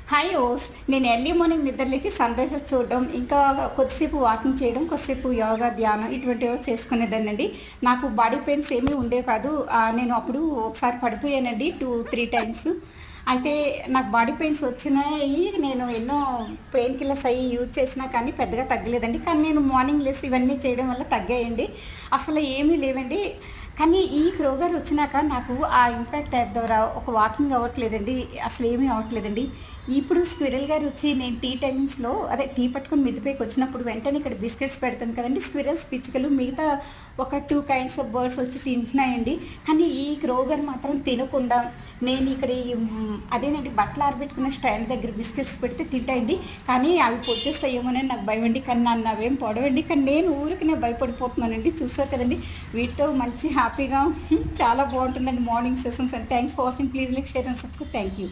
Hi ఓస్ నేను early morning నిద్రలేచి సన్ రైజెస్ చూడడం, ఇంకా కొద్దిసేపు వాకింగ్ చేయడం, కొద్దిసేపు యోగా, ధ్యానం ఇటువంటివి చేసుకునేదాన్నండి. నాకు బాడీ పెయిన్స్ ఏమీ ఉండేవి కాదు. నేను అప్పుడు ఒకసారి పడిపోయానండి 2-3 టైమ్స్. అయితే నాకు బాడీ పెయిన్స్ వచ్చినాయి. నేను ఎన్నో పెయిన్ కిల్లర్స్ అయ్యి యూజ్ చేసినా కానీ పెద్దగా తగ్గలేదండి. కానీ నేను మార్నింగ్ లేసి ఇవన్నీ చేయడం వల్ల తగ్గాయండి. అసలు ఏమీ లేవండి. కానీ ఈ క్రోగర్ వచ్చినాక నాకు ఆ ఇంపాక్ట్ యాప్ ద్వారా ఒక వాకింగ్ అవ్వట్లేదండి. అసలు ఏమీ అవ్వట్లేదండి. ఇప్పుడు స్క్విరల్ గారు వచ్చి నేను టీ టైమింగ్స్‌లో అదే టీ పట్టుకొని మిద్దె పైకి వచ్చినప్పుడు వెంటనే ఇక్కడ బిస్కెట్స్ పెడతాను కదండీ! స్క్విరల్స్, పిచ్చుకలు మిగతా ఒక 2 కైండ్స్ ఆఫ్ బర్డ్స్ వచ్చి తింటున్నాయండి. కానీ ఈ క్రోగర్ మాత్రం తినకుండా నేను ఇక్కడ అదేనండి బట్టలు ఆరబెట్టుకున్న స్టాండ్ దగ్గర బిస్కెట్స్ పెడితే తింటాయండి. కానీ అవి పొడిచేస్తాయేమోనని నాకు భయమండి. కానీ నన్ను అవేం పొడవండి. కానీ నేను ఊరికనే భయపడిపోతున్నానండి. చూసారు కదండీ! వీటితో మంచి హ్యాపీగా చాలా బాగుంటుందండి morning sessions. And thanks for watching. Please like, share and subscribe. Thank you.